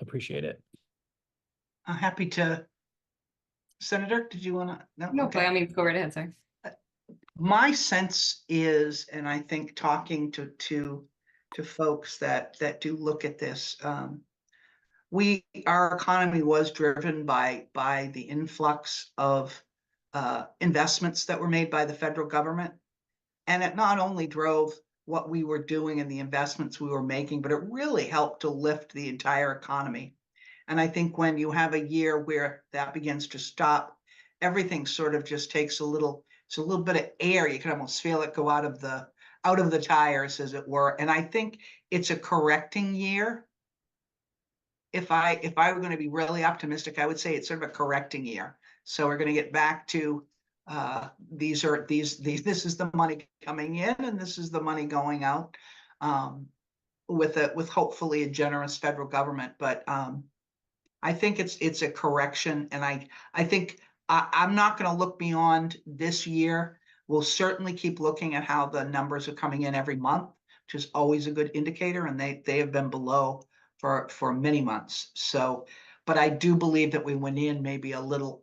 appreciate it. I'm happy to. Senator, did you want to? No, by all means, go right ahead, sorry. My sense is, and I think talking to folks that do look at this, our economy was driven by the influx of investments that were made by the federal government, and it not only drove what we were doing and the investments we were making, but it really helped to lift the entire economy. And I think when you have a year where that begins to stop, everything sort of just takes it's a little bit of air. You can almost feel it go out of the tires, as it were. And I think it's a correcting year. If I were going to be really optimistic, I would say it's sort of a correcting year. So we're going to get back to this is the money coming in and this is the money going out, with hopefully a generous federal government. But I think it's a correction, and I think I'm not going to look beyond this year. We'll certainly keep looking at how the numbers are coming in every month, which is always a good indicator, and they have been below for many months. So, but I do believe that we went in maybe a little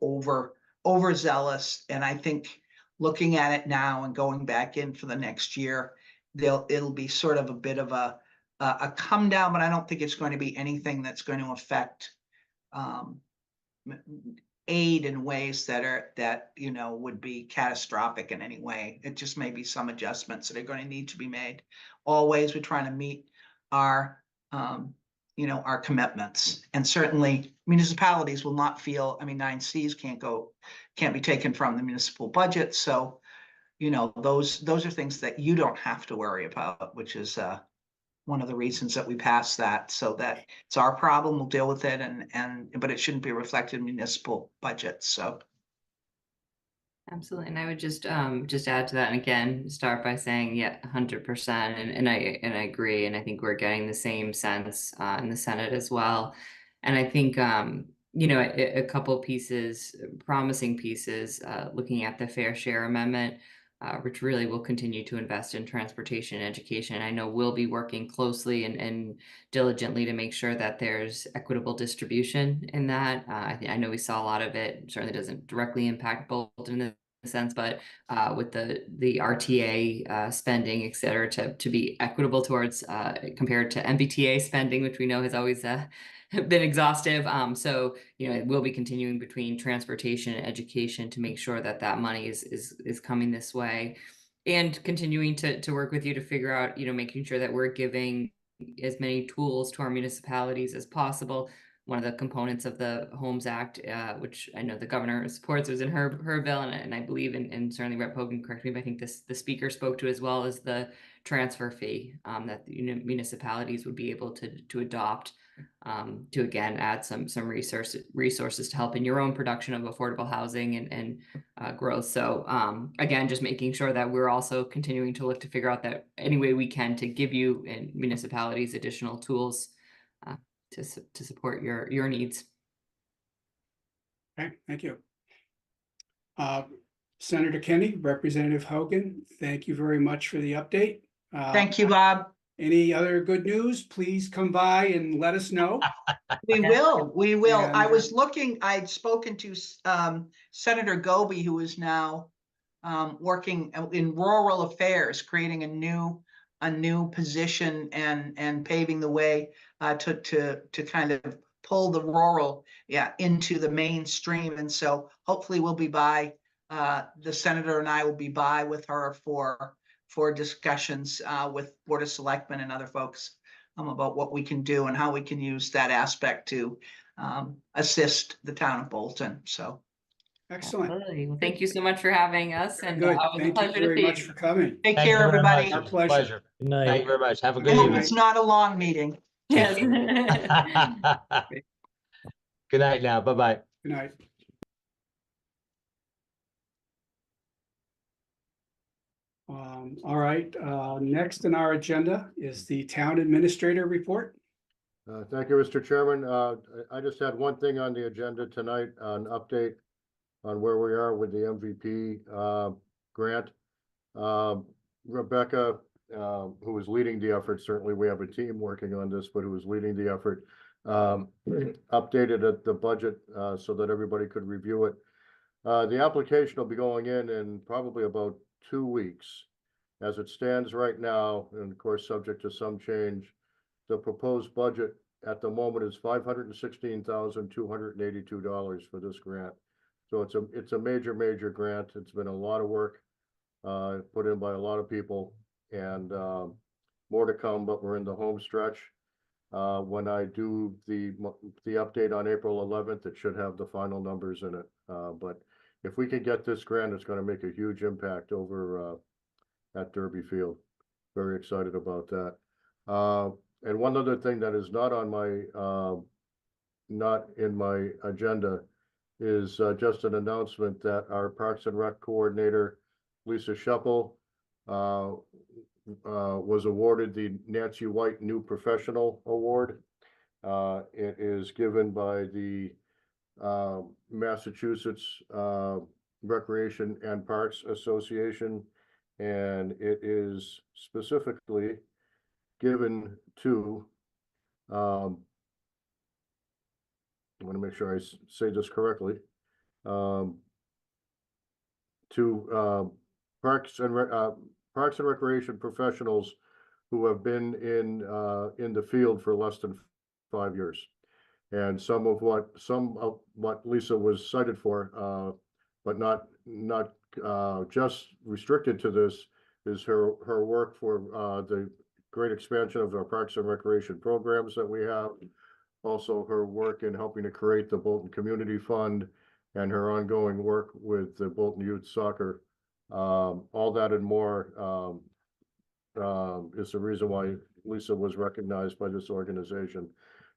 overzealous, and I think looking at it now and going back in for the next year, it'll be sort of a bit of a come down, but I don't think it's going to be anything that's going to affect aid in ways that would be catastrophic in any way. It just may be some adjustments that are going to need to be made. Always we're trying to meet our our commitments, and certainly municipalities will not feel, 9Cs can't be taken from the municipal budget. So those are things that you don't have to worry about, which is one of the reasons that we passed that, so that it's our problem, we'll deal with it, but it shouldn't be reflected in municipal budgets. So absolutely. And I would just add to that, and again start by saying 100%, and I agree, and I think we're getting the same sense in the Senate as well. And I think a couple pieces, promising pieces, looking at the Fair Share Amendment, which really will continue to invest in transportation and education. I know we'll be working closely and diligently to make sure that there's equitable distribution in that. I know we saw a lot of it. Certainly doesn't directly impact Bolton in a sense, but with the RTA spending, et cetera, to be equitable towards compared to MBTA spending, which we know has always been exhaustive. So we'll be continuing between transportation and education to make sure that money is coming this way, and continuing to work with you to figure out, making sure that we're giving as many tools to our municipalities as possible. One of the components of the Homes Act, which I know the governor supports, was in her bill, and I believe, and certainly Rep. Hogan, correct me if I think the speaker spoke to, as well as the transfer fee that the municipalities would be able to adopt, to again add some resources to help in your own production of affordable housing and growth. So again, just making sure that we're also continuing to look to figure out that any way we can to give you and municipalities additional tools to support your needs. Okay, thank you. Senator Kenney, Representative Hogan, thank you very much for the update. thank you, Bob. Any other good news, please come by and let us know. We will. And, I was looking, I'd spoken to Senator Goby, who is now working in rural affairs, creating a new position and paving the way to kind of pull the rural into the mainstream. And so hopefully we'll be by, the senator and I will be by with her for discussions with Board of Selectmen and other folks about what we can do and how we can use that aspect to assist the town of Bolton. So excellent. Absolutely. Well, thank you so much for having us, and Good. it was a Thank pleasure you very to much see for you. coming. take Thank care, you very everybody. much. Our pleasure. Good night. Thank you very much. Have a I good hope evening. it's not a long meeting. Yes. Good night now. Bye-bye. Good night. All right, next on our agenda is the town administrator report. Thank you, Mr. Chairman. I just had one thing on the agenda tonight, an update on where we are with the MVP grant. Rebecca, who was leading the effort, certainly we have a team working on this, but who was leading the effort, updated the budget, so that everybody could review it. The application will be going in probably about 2 weeks. As it stands right now, and of course, subject to some change, the proposed budget at the moment is $516,282 for this grant. So it's a major grant. It's been a lot of work, put in by a lot of people, and more to come, but we're in the home stretch. When I do the update on April 11th, it should have the final numbers in it. But if we can get this grant, it's going to make a huge impact over at Derby Field. Very excited about that. And one other thing that is not on my not in my agenda is just an announcement that our Parks and Rec coordinator, Lisa Sheppel, was awarded the Nancy White New Professional Award. It is given by the Massachusetts Recreation and Parks Association, and it is specifically given to, I want to make sure I say this correctly, to Parks and Recreation professionals who have been in the field for less than 5 years. And some of what Lisa was cited for, but not just restricted to this, is her work for the great expansion of our Parks and Recreation programs that we have. Also, her work in helping to create the Bolton Community Fund, and her ongoing work with the Bolton Youth Soccer. All that and more is the reason why Lisa was recognized by this organization.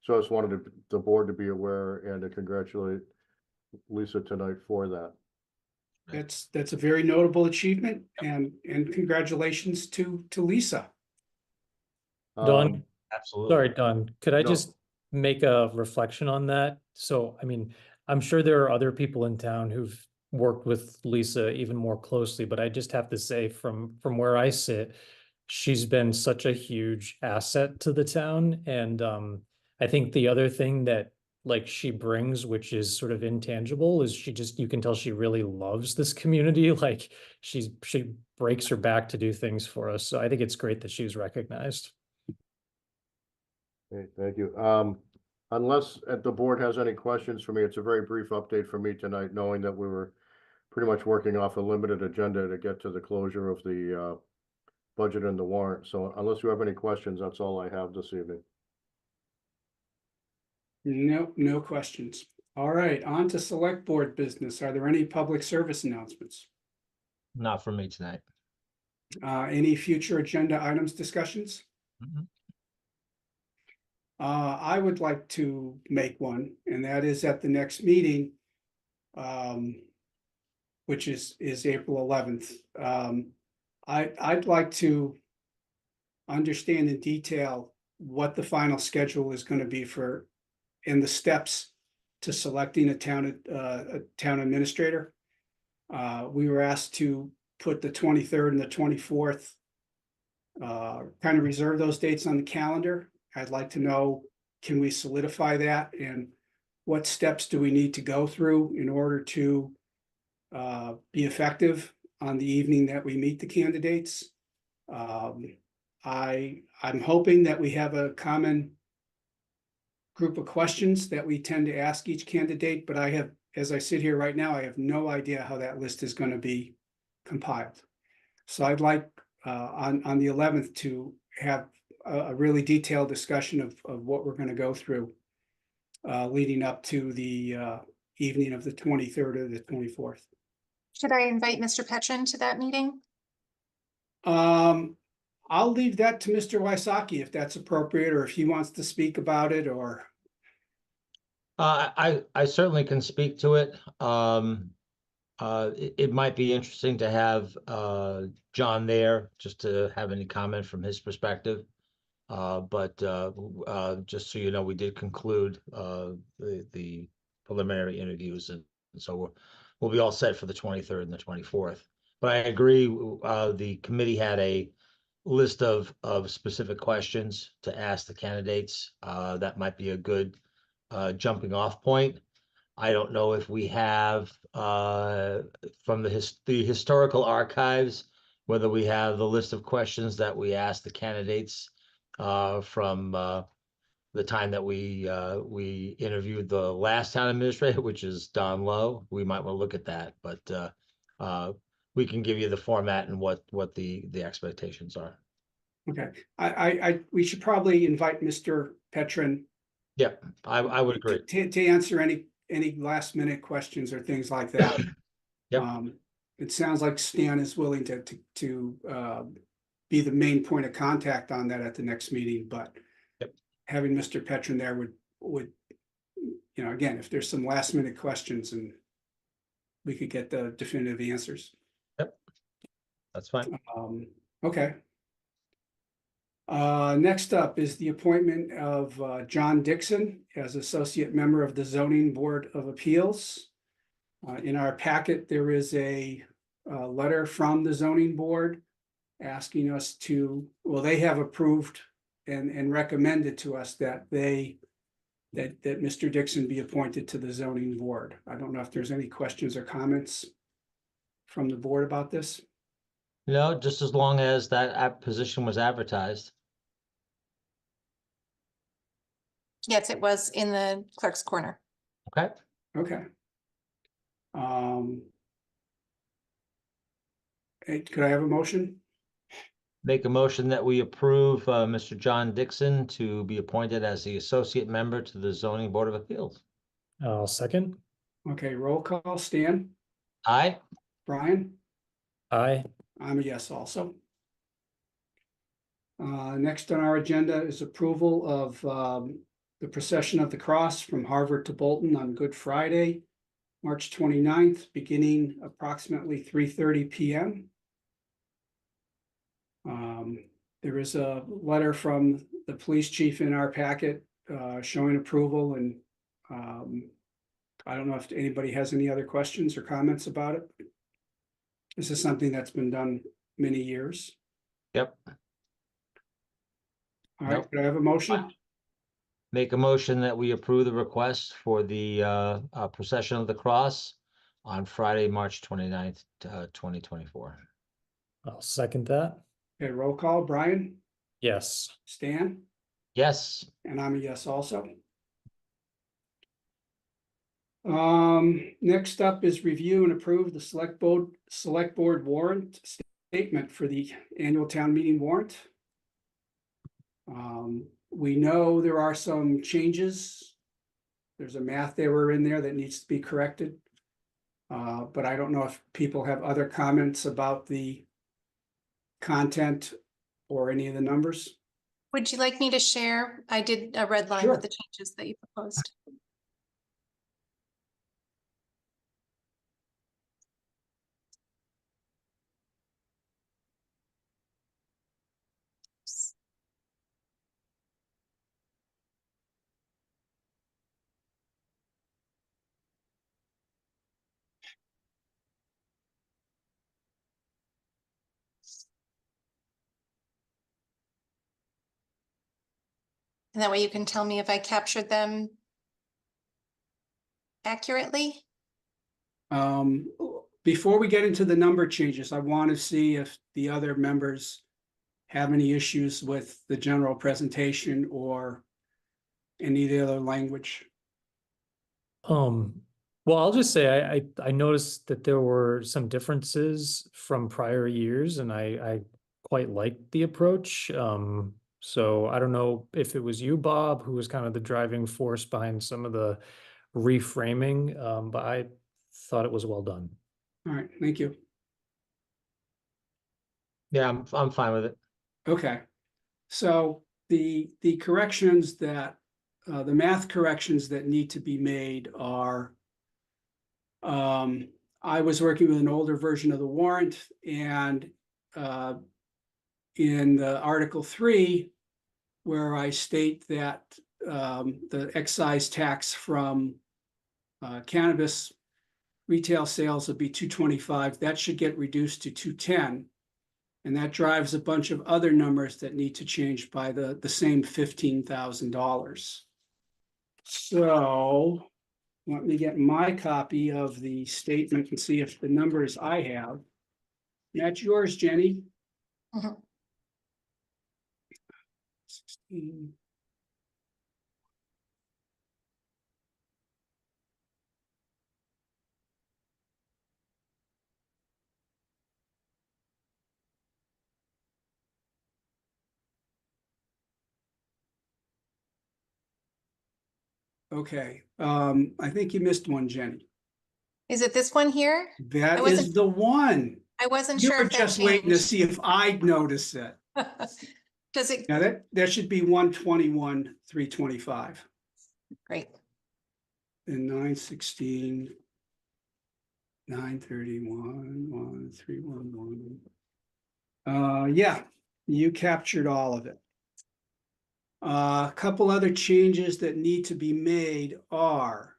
So I just wanted the board to be aware and to congratulate Lisa tonight for that. That's a very notable achievement, and congratulations to Lisa. Don, Absolutely. sorry, Don, could I No. just make a reflection on that? So, I mean, I'm sure there are other people in town who've worked with Lisa even more closely, but I just have to say from where I sit, she's been such a huge asset to the town. And I think the other thing that like she brings, which is sort of intangible, is you can tell she really loves this community. Like she breaks her back to do things for us. So I think it's great that she's recognized. Okay, thank you. Unless the board has any questions for me, it's a very brief update for me tonight, knowing that we were pretty much working off a limited agenda to get to the closure of the budget and the warrant. So unless you have any questions, that's all I have this evening. No questions. All right, on to select board business. Are there any public service announcements? Not for me tonight. Any future agenda items discussions? Mhm. I would like to make one, and that is at the next meeting, which is April 11th. I'd like to understand in detail what the final schedule is going to be for, and the steps to selecting a town administrator. We were asked to put the 23rd and the 24th, kind of reserve those dates on the calendar. I'd like to know, can we solidify that, and what steps do we need to go through in order to be effective on the evening that we meet the candidates? I'm hoping that we have a common group of questions that we tend to ask each candidate, but as I sit here right now, I have no idea how that list is going to be compiled. So I'd like on the 11th to have a really detailed discussion of what we're going to go through leading up to the evening of the 23rd or the 24th. Should I invite Mr. Petrin to that meeting? I'll leave that to Mr. Wysocki if that's appropriate, or if he wants to speak about it, or. I certainly can speak to it. It might be interesting to have John there just to have any comment from his perspective. But just so you know, we did conclude the preliminary interviews, and so we'll be all set for the 23rd and the 24th. But I agree, the committee had a list of specific questions to ask the candidates. That might be a good jumping off point. I don't know if we have from the historical archives, whether we have the list of questions that we asked the candidates from the time that we interviewed the last town administrator, which is Don Lowe. We might want to look at that, but we can give you the format and what the expectations are. Okay, we should probably invite Mr. Petrin Yeah, I would agree. to answer any last minute questions or things like that. Yep. It sounds like Stan is willing to be the main point of contact on that at the next meeting, but Yep. having Mr. Petrin there would, again, if there's some last minute questions and we could get the definitive answers. That's fine. Okay. Next up is the appointment of John Dixon as associate member of the Zoning Board of Appeals. In our packet, there is a letter from the zoning board asking us to, well, they have approved and recommended to us that that Mr. Dixon be appointed to the zoning board. I don't know if there's any questions or comments from the board about this. No, just as long as that position was advertised. Yes, it was in the clerk's corner. Okay, Okay. Could I have a motion? make a motion that we approve Mr. John Dixon to be appointed as the associate member to the Zoning Board of Appeals. I'll second. Okay, roll call. Stan, Aye. Brian, Aye. I'm a yes also. Next on our agenda is approval of the procession of the cross from Harvard to Bolton on Good Friday, March 29th, beginning approximately 3:30 p.m. There is a letter from the police chief in our packet showing approval, and I don't know if anybody has any other questions or comments about it. This is something that's been done many years. Yep. All right, Nope. could I have a motion? Make a motion that we approve the request for the procession of the cross on Friday, March 29th, 2024. I'll second that. Okay, roll call. Brian, Yes. Stan, Yes, and I'm a yes also. Next up is review and approve the select board warrant statement for the annual town meeting warrant. We know there are some changes. There's a math error in there that needs to be corrected. But I don't know if people have other comments about the content or any of the numbers. Would you like me to share? I did a red line Sure. with the changes that you proposed. And that way you can tell me if I captured them accurately. Before we get into the number changes, I want to see if the other members have any issues with the general presentation or any of the other language. Well, I'll just say I noticed that there were some differences from prior years, and I quite liked the approach. So I don't know if it was you, Bob, who was kind of the driving force behind some of the reframing, but I thought it was well done. All right, thank you. yeah, I'm fine with it. Okay, so the corrections that, the math corrections that need to be made are, I was working with an older version of the warrant, and in the Article 3, where I state that the excise tax from cannabis retail sales would be $2.25, that should get reduced to $2.10. And that drives a bunch of other numbers that need to change by the same $15,000. So let me get my copy of the statement and see if the numbers I have. That's yours, Jenny. Mhm. 16. Okay, I think you missed one, Jenny. Is it this one here? That is wasn't- the one. I wasn't You sure were if that just waiting to changed. see if I'd notice it. Does it, Now that should be 121, 325 great. and 916, 931, 1311. Yeah, you captured all of it. A couple other changes that need to be made are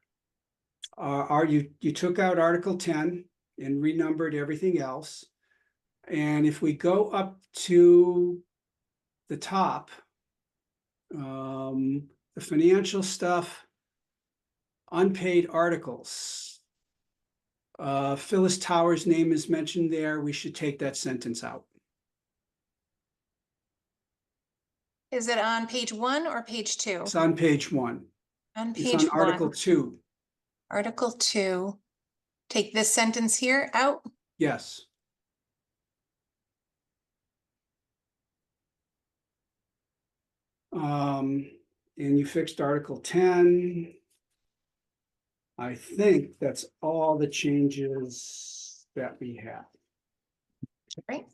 you took out Article 10 and renumbered everything else. And if we go up to the top, the financial stuff, unpaid articles. Phyllis Towers' name is mentioned there. We should take that sentence out. Is it on page 1 or page 2? It's on page 1. On It's page on Article 1, 2. Article 2. Take this sentence here out. Yes. And you fixed Article 10. I think that's all the changes that we have. Right.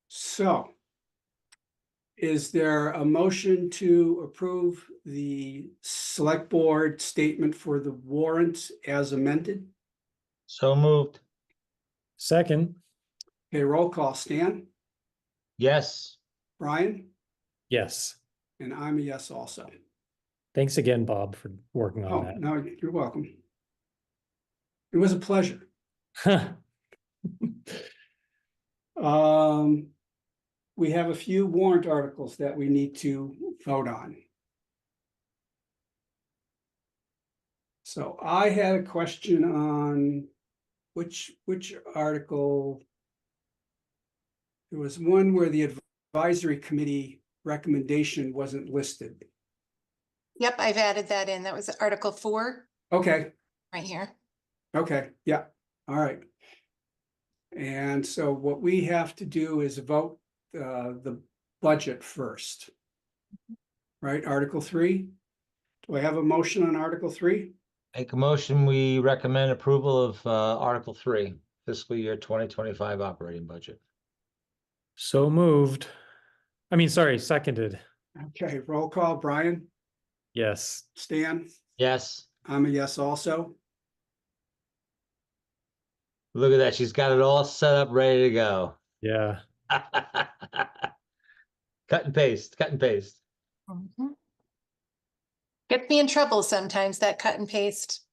So is there a motion to approve the select board statement for the warrant as amended? So moved. Second, Okay, roll call. Stan, Yes. Brian, yes. and I'm a yes also. Thanks again, Bob, for working Oh, on that. no, you're welcome. It was a pleasure. We have a few warrant articles that we need to vote on. So I had a question on which article. There was one where the advisory committee recommendation wasn't listed. Yep, I've added that in. That was Article 4 Okay, right here. okay, yeah, all right. And so what we have to do is vote the budget first. Right, Article 3. Do I have a motion on Article 3? Make a motion, we recommend approval of Article 3, fiscal year 2025 operating budget. So moved. I mean, sorry, seconded. Okay, roll call. Brian, Yes. Stan, Yes. I'm a yes also. Look at that. She's got it all set up, ready to go. Yeah. Cut and paste, cut and paste. Mhm. Gets me in trouble sometimes, that cut and paste.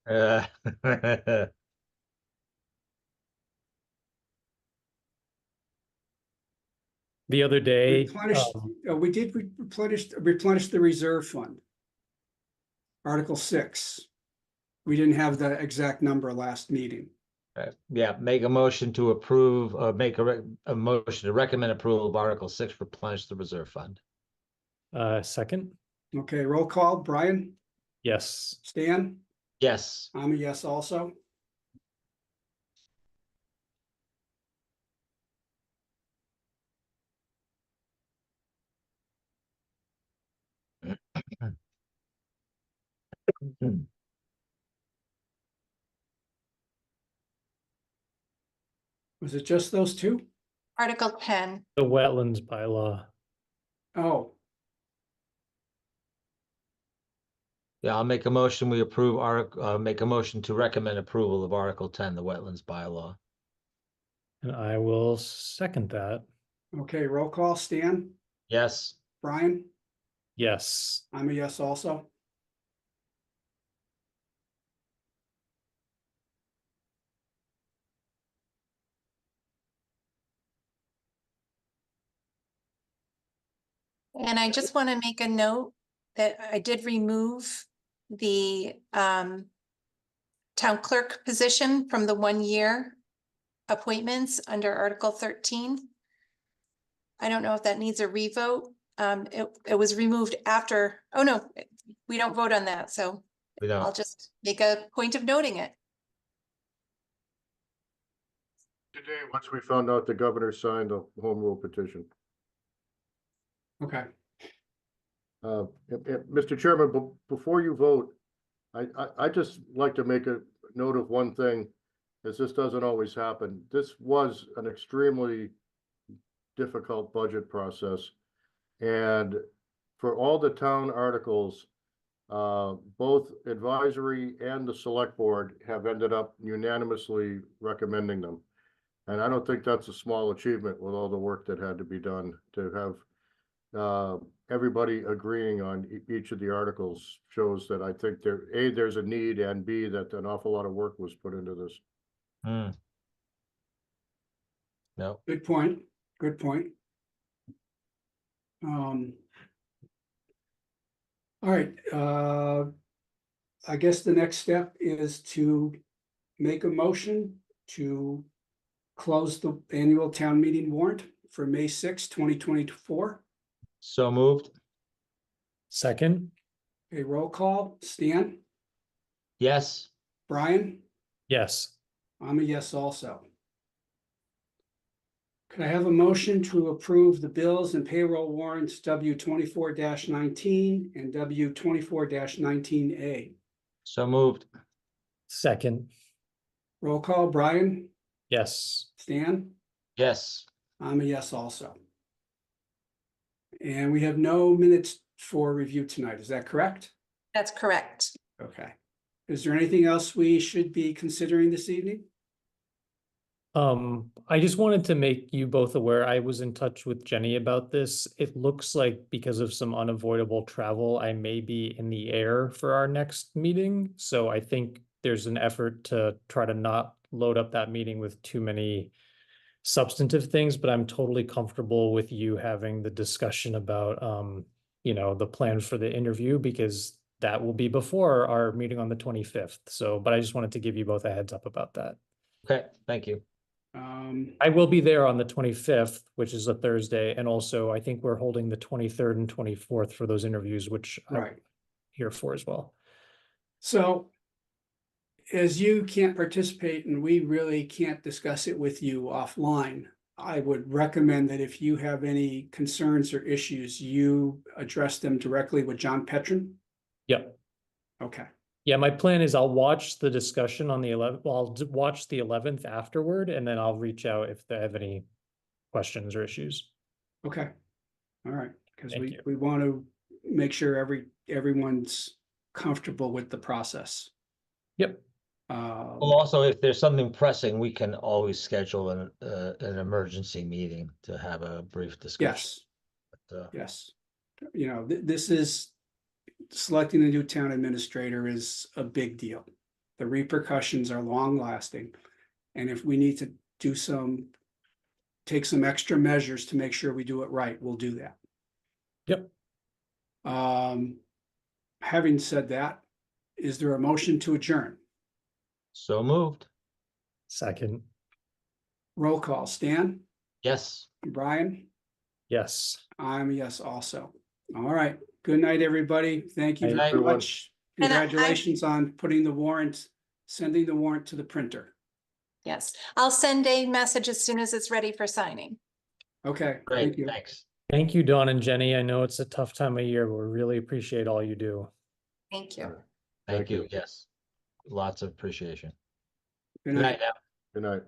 The other day, Replenish, we did replenish the reserve fund. Article 6. We didn't have the exact number last meeting. Yeah, make a motion to approve, make a motion to recommend approval of Article 6, replenish the reserve fund. second, Okay, roll call. Brian, yes. Stan, Yes. I'm a yes also. Was it just those two? Article 10. The wetlands bylaw. Oh, Yeah, I'll make a motion, we approve make a motion to recommend approval of Article 10, the wetlands bylaw. And I will second that. okay, roll call. Stan, Yes. Brian, Yes. I'm a yes also. And I just want to make a note that I did remove the town clerk position from the 1-year appointments under Article 13. I don't know if that needs a revote. It was removed after, oh no, we don't vote on that, so We I'll don't. just make a point of noting it. Today, once we found out the governor signed the home rule petition. Okay, Mr. Chairman, before you vote, I just like to make a note of one thing, as this doesn't always happen. This was an extremely difficult budget process. And for all the town articles, both advisory and the select board have ended up unanimously recommending them. And I don't think that's a small achievement with all the work that had to be done to have everybody agreeing on each of the articles shows that I think there's a need, and B, that an awful lot of work was put into this. Hmm. No, good point, good point. All right, I guess the next step is to make a motion to close the annual town meeting warrant for May 6, 2024. so moved. Second, A roll call, Stan, Yes, Brian, yes. I'm a yes also. Could I have a motion to approve the bills and payroll warrants W 24-19 and W 24-19A? so moved. Second, Roll call, Brian, yes. Stan, Yes, I'm a yes also. And we have no minutes for review tonight, is that correct? That's correct. Okay. Is there anything else we should be considering this evening? I just wanted to make you both aware, I was in touch with Jenny about this. It looks like because of some unavoidable travel, I may be in the air for our next meeting. So I think there's an effort to try to not load up that meeting with too many substantive things, but I'm totally comfortable with you having the discussion about, the plan for the interview, because that will be before our meeting on the 25th. So, but I just wanted to give you both a heads up about that. okay, thank you. I will be there on the 25th, which is a Thursday, and also I think we're holding the 23rd and 24th for those interviews, which I'm Right. here for as well. So as you can't participate and we really can't discuss it with you offline, I would recommend that if you have any concerns or issues, you address them directly with John Petron. Yep. Okay, Yeah, my plan is I'll watch the discussion on the 11th. Well, I'll watch the 11th afterward, and then I'll reach out if they have any questions or issues. okay. All right, because Thank you. we want to make sure everyone's comfortable with the process. Yep. Well, also, if there's something pressing, we can always schedule an emergency meeting to have a brief discussion. Yes, But, yes. You know, this is, selecting a new town administrator is a big deal. The repercussions are long lasting. And if we need to take some extra measures to make sure we do it right, we'll do that. Yep. Having said that, is there a motion to adjourn? so moved. Second, Roll call, Stan, Yes. Brian, yes. I'm a yes also. All right, good night, everybody. Thank you Good very night. much. And I- Congratulations on sending the warrant to the printer. Yes, I'll send a message as soon as it's ready for signing. Okay, Great, thank you. thanks. Thank you, Dawn and Jenny. I know it's a tough time of year, but we really appreciate all you do. Thank you. Thank you. you, yes. Lots of appreciation. Good Good night. night now. Good night.